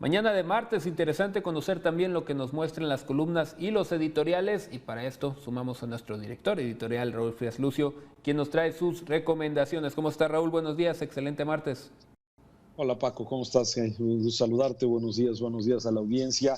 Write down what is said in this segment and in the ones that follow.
Mañana de martes, interesante conocer también lo que nos muestran las columnas y los editoriales, y para esto sumamos a nuestro director editorial, Raúl Frías Lucio, quien nos trae sus recomendaciones. ¿Cómo está, Raúl? Buenos días, excelente martes. Hola Paco, ¿cómo estás? Un gusto saludarte, buenos días a la audiencia.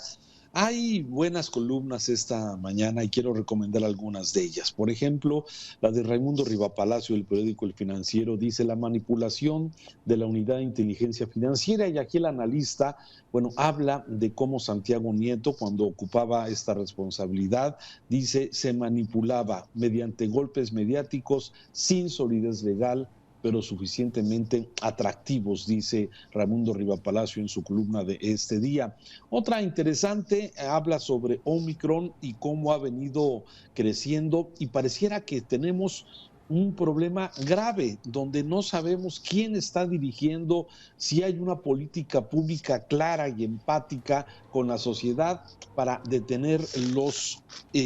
Hay buenas columnas esta mañana y quiero recomendar algunas de ellas. Por ejemplo, la de Raimundo Rivapalacio del periódico El Financiero dice la manipulación de la unidad de inteligencia financiera, y aquí el analista, bueno, habla de cómo Santiago Nieto, cuando ocupaba esta responsabilidad, dice se manipulaba mediante golpes mediáticos sin solidez legal, pero suficientemente atractivos, dice Raimundo Rivapalacio en su columna de este día. Otra interesante habla sobre Omicron y cómo ha venido creciendo, y pareciera que tenemos un problema grave donde no sabemos quién está dirigiendo, si hay una política pública clara y empática con la sociedad para detener los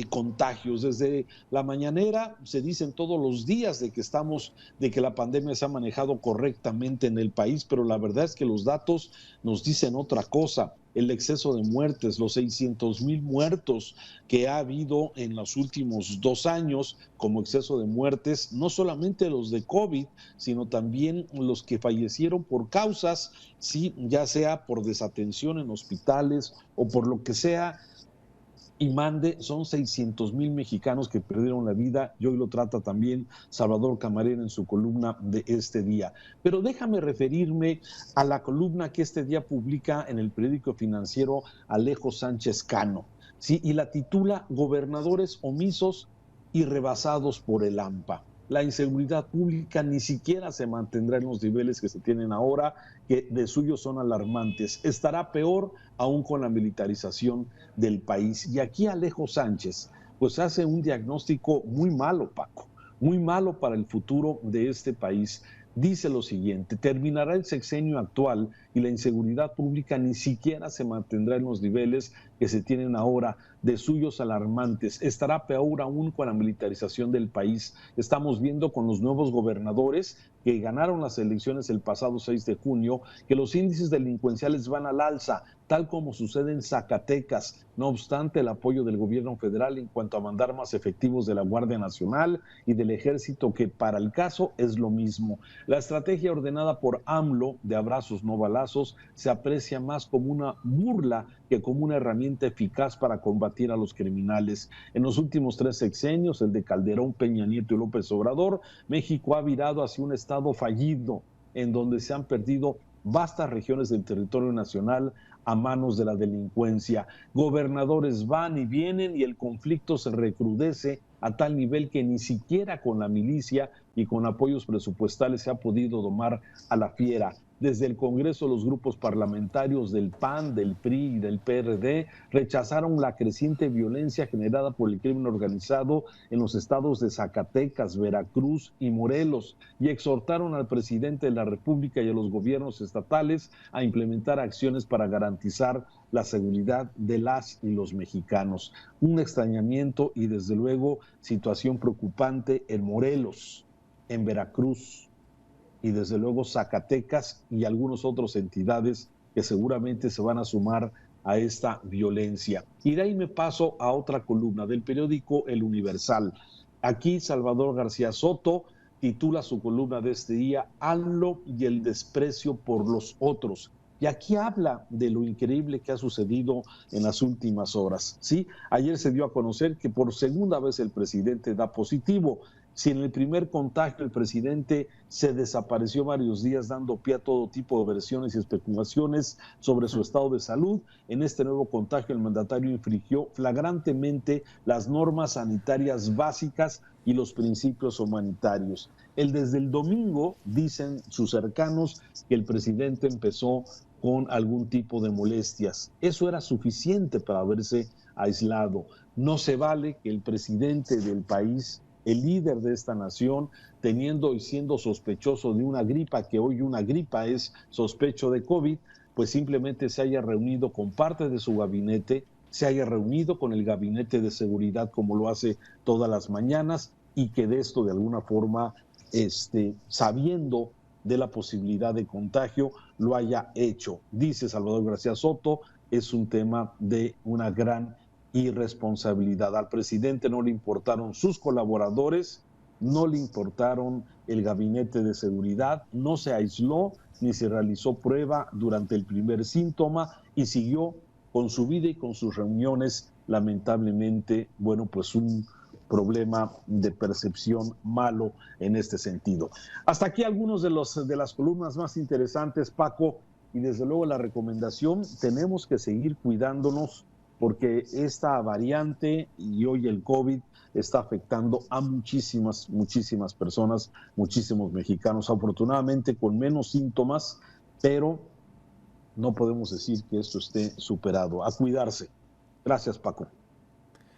contagios. Desde la mañanera se dicen todos los días de que la pandemia se ha manejado correctamente en el país, pero la verdad es que los datos nos dicen otra cosa. El exceso de muertes, los 600,000 muertos que ha habido en los últimos 2 años como exceso de muertes, no solamente los de COVID, sino también los que fallecieron por causas, sí, ya sea por desatención en hospitales o por lo que sea, y mande, son 600,000 mexicanos que perdieron la vida, y hoy lo trata también Salvador Camarena en su columna de este día. Pero déjame referirme a la columna que este día publica en el periódico financiero Alejo Sánchez Cano, ¿sí? Y la titula Gobernadores omisos y rebasados por el AMPA. La inseguridad pública ni siquiera se mantendrá en los niveles que se tienen ahora, que de suyo son alarmantes. Estará peor aún con la militarización del país. Y aquí Alejo Sánchez pues hace un diagnóstico muy malo, Paco, muy malo para el futuro de este país. Dice lo siguiente: terminará el sexenio actual y la inseguridad pública ni siquiera se mantendrá en los niveles que se tienen ahora, de suyos alarmantes. Estará peor aún con la militarización del país. Estamos viendo con los nuevos gobernadores que ganaron las elecciones el pasado 6 de junio que los índices delincuenciales van al alza, tal como sucede en Zacatecas. No obstante, el apoyo del gobierno federal en cuanto a mandar más efectivos de la Guardia Nacional y del Ejército, que para el caso es lo mismo. La estrategia ordenada por AMLO de abrazos no balazos se aprecia más como una burla que como una herramienta eficaz para combatir a los criminales. En los últimos 3 sexenios, el de Calderón, Peña Nieto y López Obrador, México ha virado hacia un estado fallido, en donde se han perdido vastas regiones del territorio nacional a manos de la delincuencia. Gobernadores van y vienen y el conflicto se recrudece a tal nivel que ni siquiera con la milicia y con apoyos presupuestales se ha podido domar a la fiera. Desde el Congreso, los grupos parlamentarios del PAN, del PRI y del PRD rechazaron la creciente violencia generada por el crimen organizado en los estados de Zacatecas, Veracruz y Morelos, y exhortaron al presidente de la República y a los gobiernos estatales a implementar acciones para garantizar la seguridad de las y los mexicanos. Un extrañamiento y desde luego situación preocupante en Morelos, en Veracruz, y desde luego Zacatecas y algunas otras entidades que seguramente se van a sumar a esta violencia. Y de ahí me paso a otra columna del periódico El Universal. Aquí Salvador García Soto titula su columna de este día AMLO y el desprecio por los otros. Y aquí habla de lo increíble que ha sucedido en las últimas horas. ¿Sí? Ayer se dio a conocer que por segunda vez el presidente da positivo. Si en el primer contagio el presidente se desapareció varios días dando pie a todo tipo de versiones y especulaciones sobre su estado de salud, en este nuevo contagio el mandatario infringió flagrantemente las normas sanitarias básicas y los principios humanitarios. Desde el domingo, dicen sus cercanos, que el presidente empezó con algún tipo de molestias. Eso era suficiente para haberse aislado. No se vale que el presidente del país, el líder de esta nación, teniendo y siendo sospechoso de una gripa, que hoy una gripa es sospecho de COVID, pues simplemente se haya reunido con parte de su gabinete, se haya reunido con el gabinete de seguridad como lo hace todas las mañanas, y que de esto de alguna forma, sabiendo de la posibilidad de contagio lo haya hecho. Dice Salvador García Soto, es un tema de una gran irresponsabilidad. Al presidente no le importaron sus colaboradores, no le importaron el gabinete de seguridad, no se aisló ni se realizó prueba durante el primer síntoma y siguió con su vida y con sus reuniones. Lamentablemente, bueno, pues un problema de percepción malo en este sentido. Hasta aquí algunos de las columnas más interesantes, Paco, y desde luego la recomendación, tenemos que seguir cuidándonos porque esta variante y hoy el COVID está afectando a muchísimas personas, muchísimos mexicanos, afortunadamente con menos síntomas, pero no podemos decir que esto esté superado. A cuidarse. Gracias, Paco.